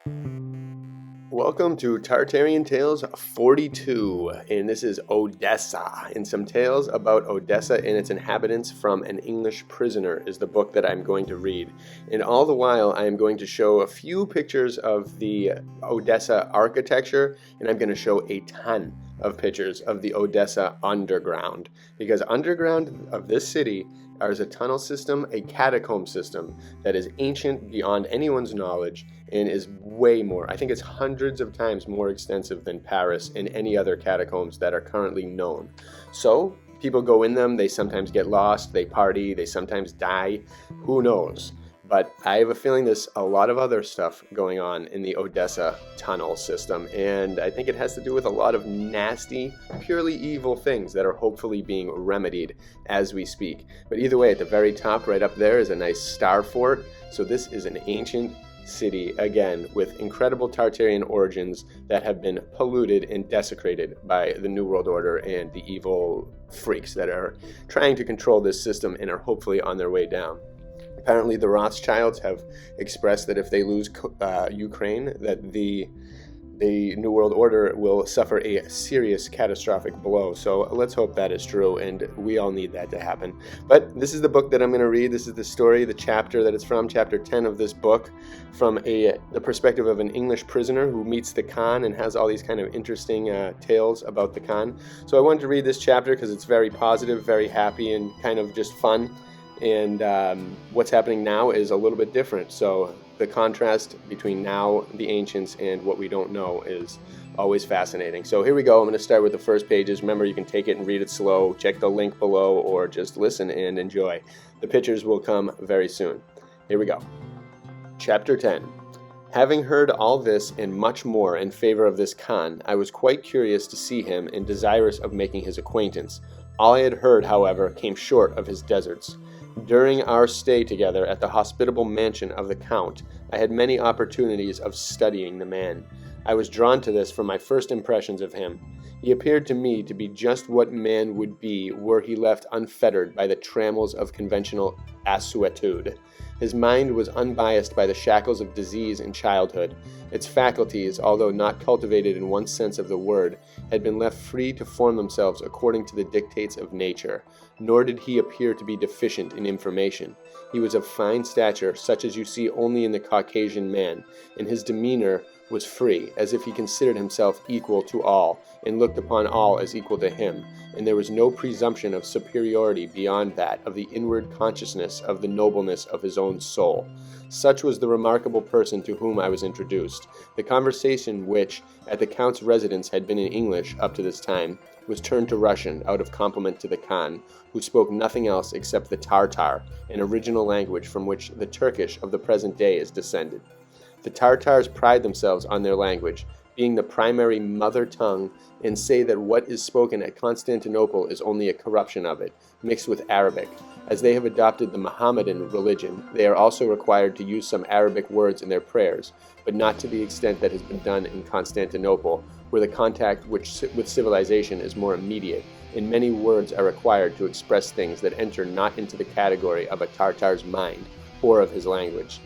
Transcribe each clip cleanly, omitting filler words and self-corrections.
Welcome to Tartarian Tales 42, and this is Odessa, and some tales about Odessa and its inhabitants from an English prisoner is the book that I'm going to read. And all the while, I am going to show a few pictures of the Odessa architecture, and I'm going to show a ton of pictures of the Odessa underground, because underground of this city is a tunnel system, a catacomb system that is ancient beyond anyone's knowledge and is way more, I think it's hundreds of times more extensive than Paris and any other catacombs that are currently known. So people go in them, they sometimes get lost, they party, they sometimes die, who knows? But I have a feeling there's a lot of other stuff going on in the Odessa tunnel system, and I think it has to do with a lot of nasty, purely evil things that are hopefully being remedied as we speak. But either way, at the very top right up there is a nice star fort, so this is an ancient city, again, with incredible Tartarian origins that have been polluted and desecrated by the New World Order and the evil freaks that are trying to control this system and are hopefully on their way down. Apparently, the Rothschilds have expressed that if they lose Ukraine, that the New World Order will suffer a serious catastrophic blow. So let's hope that is true, and we all need that to happen. But this is the book that I'm going to read. This is the story, the chapter that it's from, chapter 10 of this book, from the perspective of an English prisoner who meets the Khan and has all these kind of interesting tales about the Khan. So I wanted to read this chapter because it's very positive, very happy, and kind of just fun. And what's happening now is a little bit different. So the contrast between now, the ancients, and what we don't know is always fascinating. So here we go. I'm going to start with the first pages. Remember, you can take it and read it slow. Check the link below or just listen and enjoy. The pictures will come very soon. Here we go. Chapter 10. Having heard all this and much more in favor of this Khan, I was quite curious to see him and desirous of making his acquaintance. All I had heard, however, came short of his deserts. During our stay together at the hospitable mansion of the Count, I had many opportunities of studying the man. I was drawn to this from my first impressions of him. He appeared to me to be just what man would be were he left unfettered by the trammels of conventional assuetude. His mind was unbiased by the shackles of disease and childhood. Its faculties, although not cultivated in one sense of the word, had been left free to form themselves according to the dictates of nature. Nor did he appear to be deficient in information. He was of fine stature, such as you see only in the Caucasian man, and his demeanor was free, as if he considered himself equal to all, and looked upon all as equal to him, and there was no presumption of superiority beyond that of the inward consciousness of the nobleness of his own soul. Such was the remarkable person to whom I was introduced. The conversation which, at the Count's residence, had been in English up to this time, was turned to Russian out of compliment to the Khan, who spoke nothing else except the Tartar, an original language from which the Turkish of the present day is descended. The Tartars pride themselves on their language, being the primary mother tongue, and say that what is spoken at Constantinople is only a corruption of it, mixed with Arabic. As they have adopted the Mohammedan religion, they are also required to use some Arabic words in their prayers, but not to the extent that has been done in Constantinople, where the contact with civilization is more immediate, and many words are required to express things that enter not into the category of a Tartar's mind, or of his language.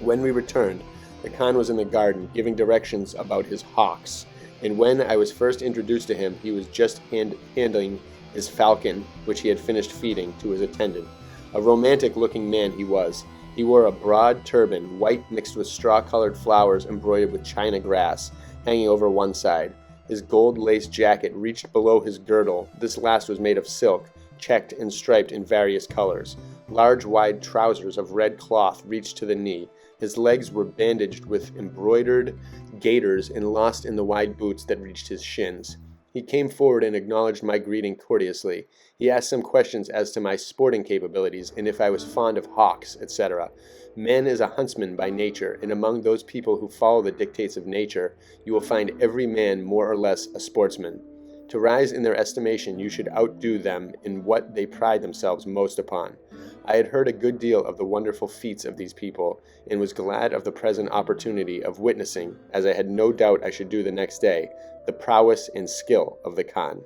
When we returned, the Khan was in the garden, giving directions about his hawks, and when I was first introduced to him, he was just handing his falcon, which he had finished feeding, to his attendant. A romantic-looking man he was. He wore a broad turban, white mixed with straw-colored flowers embroidered with china grass, hanging over one side. His gold-laced jacket reached below his girdle. This last was made of silk, checked and striped in various colors. Large, wide trousers of red cloth reached to the knee. His legs were bandaged with embroidered gaiters and lost in the wide boots that reached his shins. He came forward and acknowledged my greeting courteously. He asked some questions as to my sporting capabilities and if I was fond of hawks, etc. Man is a huntsman by nature, and among those people who follow the dictates of nature, you will find every man more or less a sportsman. To rise in their estimation, you should outdo them in what they pride themselves most upon. I had heard a good deal of the wonderful feats of these people, and was glad of the present opportunity of witnessing, as I had no doubt I should do the next day, the prowess and skill of the Khan.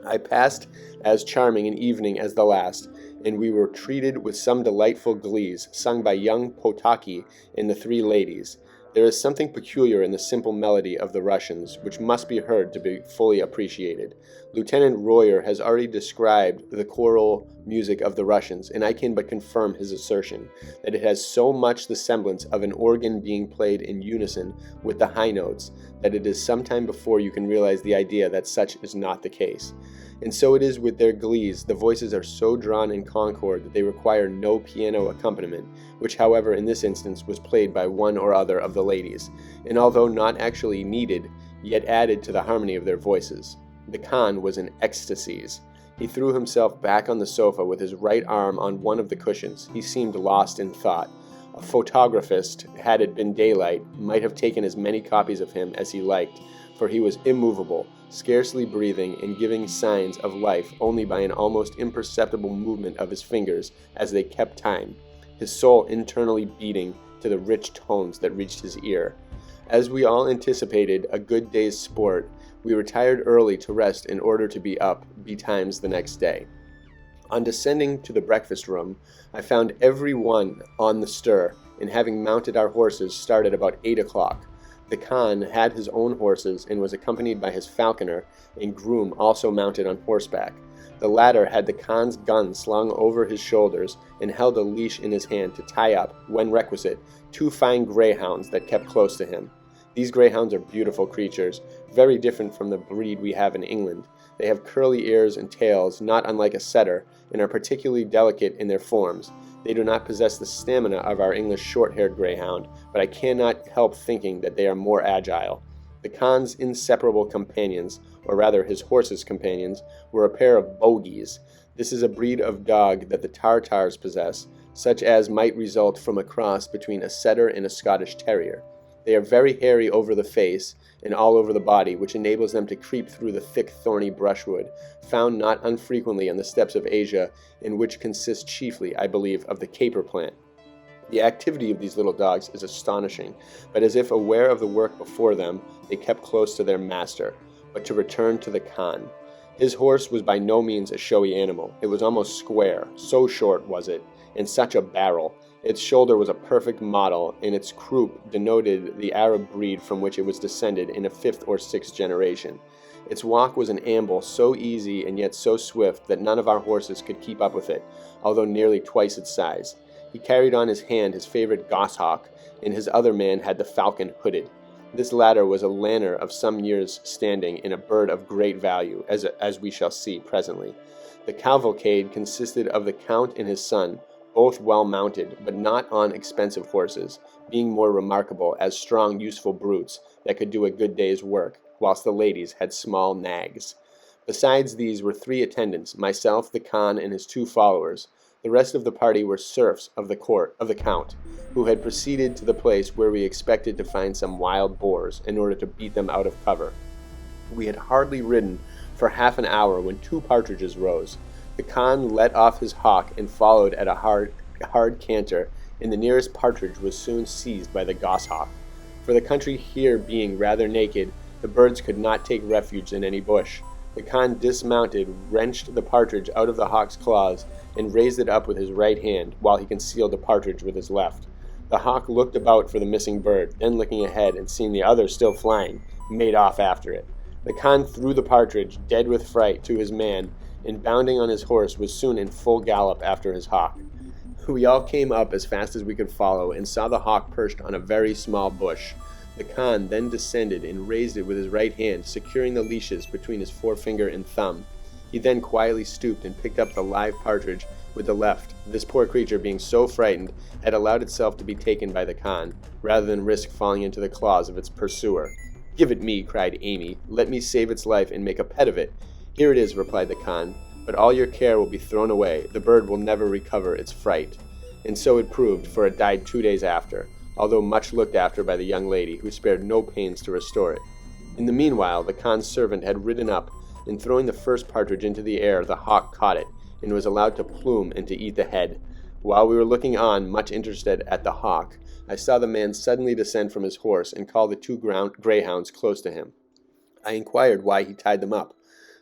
I passed as charming an evening as the last, and we were treated with some delightful glees sung by young Potocki and the three ladies. There is something peculiar in the simple melody of the Russians, which must be heard to be fully appreciated. Lieutenant Royer has already described the choral music of the Russians, and I can but confirm his assertion that it has so much the semblance of an organ being played in unison with the high notes that it is some time before you can realize the idea that such is not the case. And so it is with their glees. The voices are so drawn in concord that they require no piano accompaniment, which, however, in this instance was played by one or other of the ladies, and although not actually needed, yet added to the harmony of their voices. The Khan was in ecstasies. He threw himself back on the sofa with his right arm on one of the cushions. He seemed lost in thought. A photographist, had it been daylight, might have taken as many copies of him as he liked, for he was immovable, scarcely breathing and giving signs of life only by an almost imperceptible movement of his fingers as they kept time, his soul internally beating to the rich tones that reached his ear. As we all anticipated a good day's sport, we retired early to rest in order to be up betimes the next day. On descending to the breakfast room, I found every one on the stir, and having mounted our horses, started about 8 o'clock. The Khan had his own horses and was accompanied by his falconer and groom, also mounted on horseback. The latter had the Khan's gun slung over his shoulders and held a leash in his hand to tie up, when requisite, 2 fine greyhounds that kept close to him. These greyhounds are beautiful creatures, very different from the breed we have in England. They have curly ears and tails, not unlike a setter, and are particularly delicate in their forms. They do not possess the stamina of our English short-haired greyhound, but I cannot help thinking that they are more agile. The Khan's inseparable companions, or rather his horse's companions, were a pair of bogies. This is a breed of dog that the Tartars possess, such as might result from a cross between a setter and a Scottish terrier. They are very hairy over the face and all over the body, which enables them to creep through the thick thorny brushwood, found not unfrequently on the steppes of Asia, and which consists chiefly, I believe, of the caper plant. The activity of these little dogs is astonishing, but as if aware of the work before them, they kept close to their master. But to return to the Khan. His horse was by no means a showy animal. It was almost square, so short was it, and such a barrel. Its shoulder was a perfect model, and its croup denoted the Arab breed from which it was descended in a 5th or 6th generation. Its walk was an amble so easy and yet so swift that none of our horses could keep up with it, although nearly twice its size. He carried on his hand his favorite goshawk, and his other man had the falcon hooded. This latter was a lanner of some years' standing and a bird of great value, as we shall see presently. The cavalcade consisted of the Count and his son, both well mounted, but not on expensive horses, being more remarkable as strong, useful brutes that could do a good day's work, whilst the ladies had small nags. Besides these were 3 attendants, myself, the Khan, and his 2 followers. The rest of the party were serfs of the court of the Count, who had proceeded to the place where we expected to find some wild boars in order to beat them out of cover. We had hardly ridden for half an hour when 2 partridges rose. The Khan let off his hawk and followed at a hard canter, and the nearest partridge was soon seized by the goshawk. For the country here being rather naked, the birds could not take refuge in any bush. The Khan dismounted, wrenched the partridge out of the hawk's claws, and raised it up with his right hand, while he concealed the partridge with his left. The hawk looked about for the missing bird, then looking ahead and seeing the other still flying, made off after it. The Khan threw the partridge, dead with fright, to his man, and bounding on his horse was soon in full gallop after his hawk. We all came up as fast as we could follow, and saw the hawk perched on a very small bush. The Khan then descended and raised it with his right hand, securing the leashes between his forefinger and thumb. He then quietly stooped and picked up the live partridge with the left. This poor creature, being so frightened, had allowed itself to be taken by the Khan, rather than risk falling into the claws of its pursuer. "Give it me," cried Amy. "Let me save its life and make a pet of it." "Here it is," replied the Khan, "but all your care will be thrown away. The bird will never recover its fright." And so it proved, for it died 2 days after, although much looked after by the young lady, who spared no pains to restore it. In the meanwhile, the Khan's servant had ridden up, and throwing the first partridge into the air, the hawk caught it, and was allowed to plume and to eat the head. While we were looking on, much interested at the hawk, I saw the man suddenly descend from his horse and call the 2 greyhounds close to him. I inquired why he tied them up.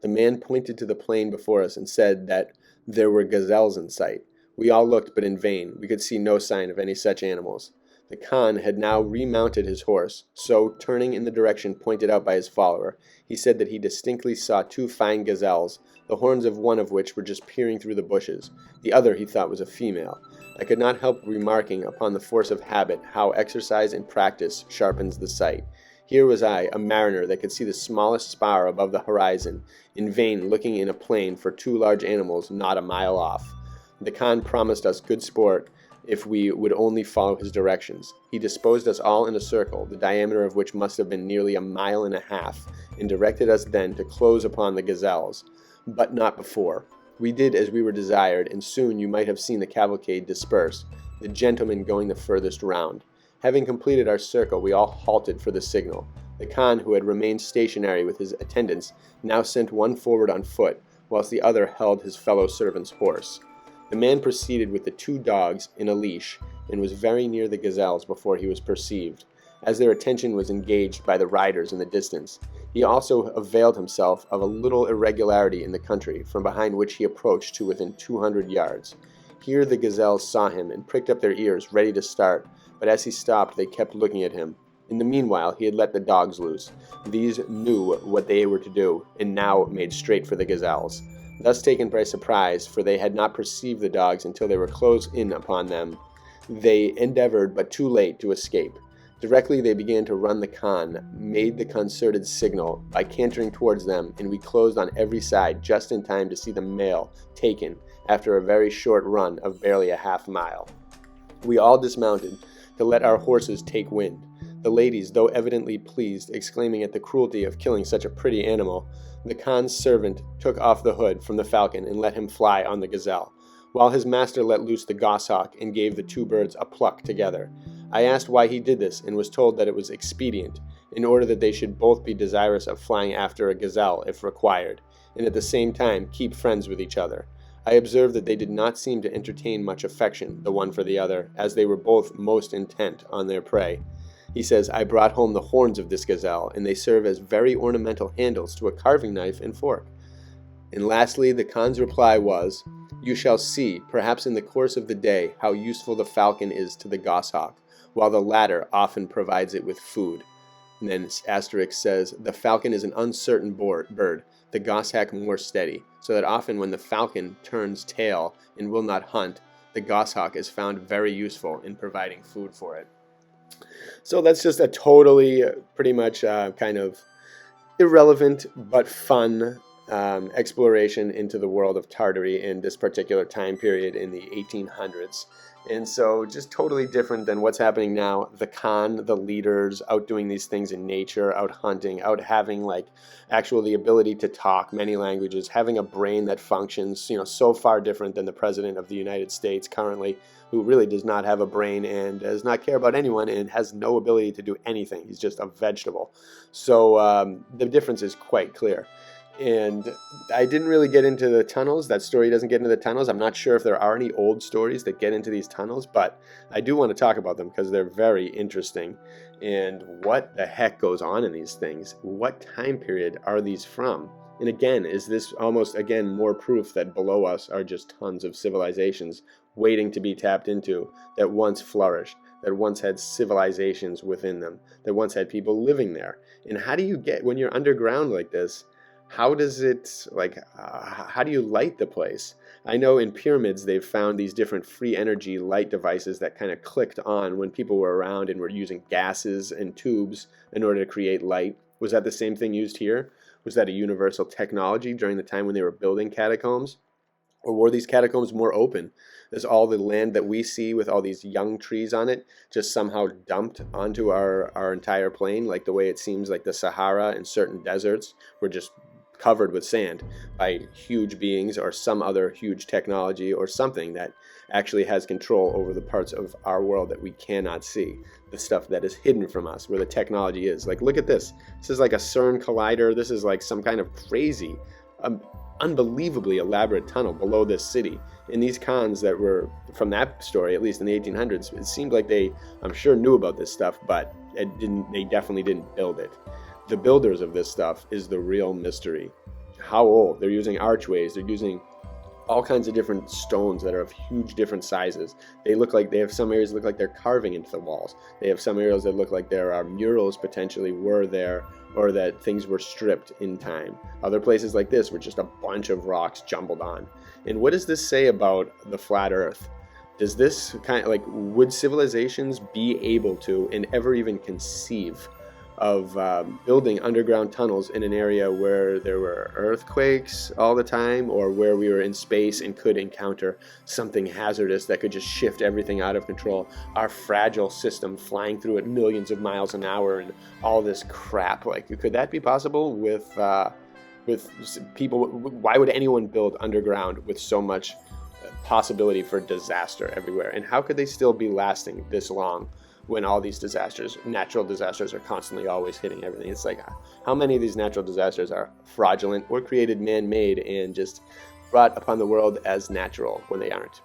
The man pointed to the plain before us and said that there were gazelles in sight. We all looked, but in vain. We could see no sign of any such animals. The Khan had now remounted his horse, so, turning in the direction pointed out by his follower, he said that he distinctly saw two fine gazelles, the horns of one of which were just peering through the bushes. The other he thought was a female. I could not help remarking upon the force of habit how exercise and practice sharpens the sight. Here was I, a mariner that could see the smallest spar above the horizon, in vain looking in a plain for two large animals not a mile off. The Khan promised us good sport if we would only follow his directions. He disposed us all in a circle, the diameter of which must have been nearly 1.5 miles, and directed us then to close upon the gazelles, but not before. We did as we were desired, and soon you might have seen the cavalcade disperse, the gentlemen going the furthest round. Having completed our circle, we all halted for the signal. The Khan, who had remained stationary with his attendants, now sent one forward on foot, whilst the other held his fellow servant's horse. The man proceeded with the two dogs in a leash, and was very near the gazelles before he was perceived, as their attention was engaged by the riders in the distance. He also availed himself of a little irregularity in the country, from behind which he approached to within 200 yards. Here the gazelles saw him, and pricked up their ears, ready to start, but as he stopped they kept looking at him. In the meanwhile he had let the dogs loose. These knew what they were to do, and now made straight for the gazelles. Thus taken by surprise, for they had not perceived the dogs until they were close in upon them, they endeavored, but too late, to escape. Directly they began to run. The Khan made the concerted signal by cantering towards them, and we closed on every side just in time to see the male taken after a very short run of barely 1/2 mile. We all dismounted to let our horses take wind, the ladies, though evidently pleased, exclaiming at the cruelty of killing such a pretty animal. The Khan's servant took off the hood from the falcon and let him fly on the gazelle, while his master let loose the goshawk and gave the two birds a pluck together. I asked why he did this, and was told that it was expedient, in order that they should both be desirous of flying after a gazelle if required, and at the same time keep friends with each other. I observed that they did not seem to entertain much affection, the one for the other, as they were both most intent on their prey. He says, I brought home the horns of this gazelle, and they serve as very ornamental handles to a carving knife and fork. And lastly, the Khan's reply was, You shall see, perhaps in the course of the day, how useful the falcon is to the goshawk, while the latter often provides it with food. And then asterisk says, the falcon is an uncertain bird, the goshawk more steady, so that often when the falcon turns tail and will not hunt, the goshawk is found very useful in providing food for it. So that's just a totally, pretty much kind of irrelevant but fun exploration into the world of Tartary in this particular time period in the 1800s. And so just totally different than what's happening now. The Khan, the leaders, out doing these things in nature, out hunting, out having the ability to talk many languages, having a brain that functions, so far different than the President of the United States currently, who really does not have a brain and does not care about anyone and has no ability to do anything. He's just a vegetable. So the difference is quite clear. And I didn't really get into the tunnels. That story doesn't get into the tunnels. I'm not sure if there are any old stories that get into these tunnels, but I do want to talk about them because they're very interesting. And what the heck goes on in these things? What time period are these from? And again, is this almost, again, more proof that below us are just tons of civilizations waiting to be tapped into that once flourished, that once had civilizations within them, that once had people living there? And how do you get, when you're underground like this, how does it, how do you light the place? I know in pyramids they've found these different free energy light devices that kind of clicked on when people were around and were using gases and tubes in order to create light. Was that the same thing used here? Was that a universal technology during the time when they were building catacombs? Or were these catacombs more open? Is all the land that we see with all these young trees on it just somehow dumped onto our entire plain, like the way it seems like the Sahara and certain deserts were just covered with sand by huge beings or some other huge technology or something that actually has control over the parts of our world that we cannot see, the stuff that is hidden from us, where the technology is. Look at this. This is like a CERN collider. This is like some kind of crazy, unbelievably elaborate tunnel below this city. And these Khans that were from that story, at least in the 1800s, it seemed like they, I'm sure, knew about this stuff, but they definitely didn't build it. The builders of this stuff is the real mystery. How old? They're using archways. They're using all kinds of different stones that are of huge different sizes. They have some areas that look like they're carving into the walls. They have some areas that look like there are murals potentially were there, or that things were stripped in time. Other places like this were just a bunch of rocks jumbled on. And what does this say about the flat earth? Does this would civilizations be able to and ever even conceive of building underground tunnels in an area where there were earthquakes all the time, or where we were in space and could encounter something hazardous that could just shift everything out of control? Our fragile system flying through at millions of miles an hour and all this crap. Could that be possible with people? Why would anyone build underground with so much possibility for disaster everywhere? And how could they still be lasting this long when all these disasters, natural disasters, are constantly always hitting everything? It's like, how many of these natural disasters are fraudulent or created man-made and just brought upon the world as natural when they aren't?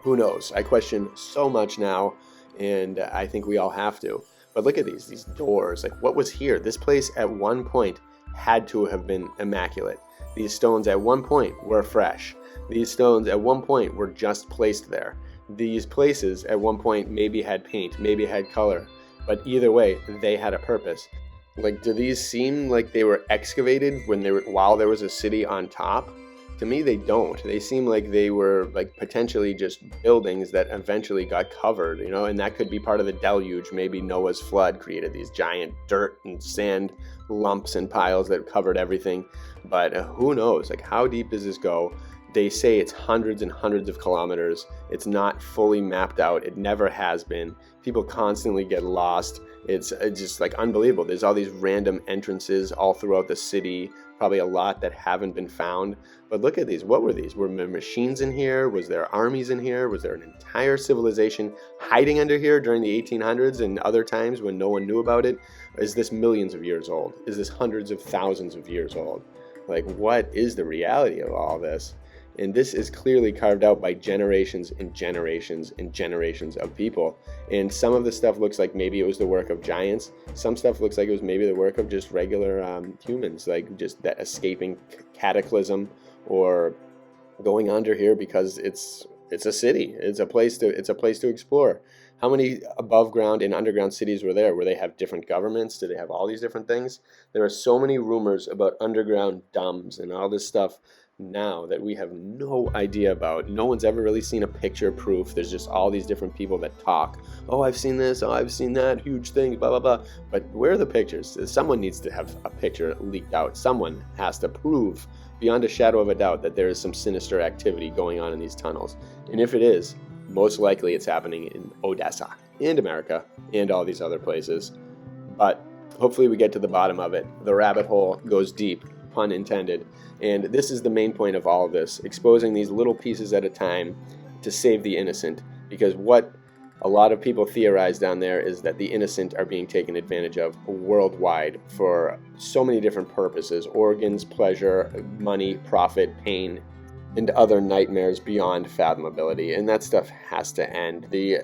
Who knows? I question so much now, and I think we all have to. But look at these doors. What was here? This place at one point had to have been immaculate. These stones at one point were fresh. These stones at one point were just placed there. These places at one point maybe had paint, maybe had color, but either way, they had a purpose. Do these seem like they were excavated while there was a city on top? To me, they don't. They seem like they were potentially just buildings that eventually got covered, and that could be part of the deluge. Maybe Noah's flood created these giant dirt and sand lumps and piles that covered everything. But who knows? How deep does this go? They say it's hundreds and hundreds of kilometers. It's not fully mapped out. It never has been. People constantly get lost. It's just unbelievable. There's all these random entrances all throughout the city, probably a lot that haven't been found. But look at these. What were these? Were there machines in here? Was there armies in here? Was there an entire civilization hiding under here during the 1800s and other times when no one knew about it? Is this millions of years old? Is this hundreds of thousands of years old? What is the reality of all this? And this is clearly carved out by generations and generations and generations of people. And some of the stuff looks like maybe it was the work of giants. Some stuff looks like it was maybe the work of just regular humans, just that escaping cataclysm or going under here because it's a city. It's a place to explore. How many above ground and underground cities were there where they have different governments? Do they have all these different things? There are so many rumors about underground dumbs and all this stuff now that we have no idea about. No one's ever really seen a picture proof. There's just all these different people that talk. Oh, I've seen this. Oh, I've seen that. Huge thing, blah, blah, blah. But where are the pictures? Someone needs to have a picture leaked out. Someone has to prove beyond a shadow of a doubt that there is some sinister activity going on in these tunnels. And if it is, most likely it's happening in Odessa and America and all these other places. But hopefully we get to the bottom of it. The rabbit hole goes deep, pun intended. And this is the main point of all of this, exposing these little pieces at a time to save the innocent. Because what a lot of people theorize down there is that the innocent are being taken advantage of worldwide for so many different purposes: organs, pleasure, money, profit, pain, and other nightmares beyond fathomability. And that stuff has to end. The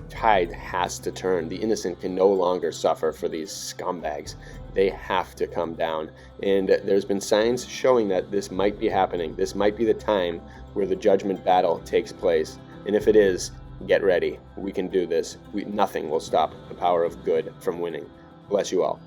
tide has to turn. The innocent can no longer suffer for these scumbags. They have to come down. And there's been signs showing that this might be happening. This might be the time where the judgment battle takes place. And if it is, get ready. We can do this. Nothing will stop the power of good from winning. Bless you all.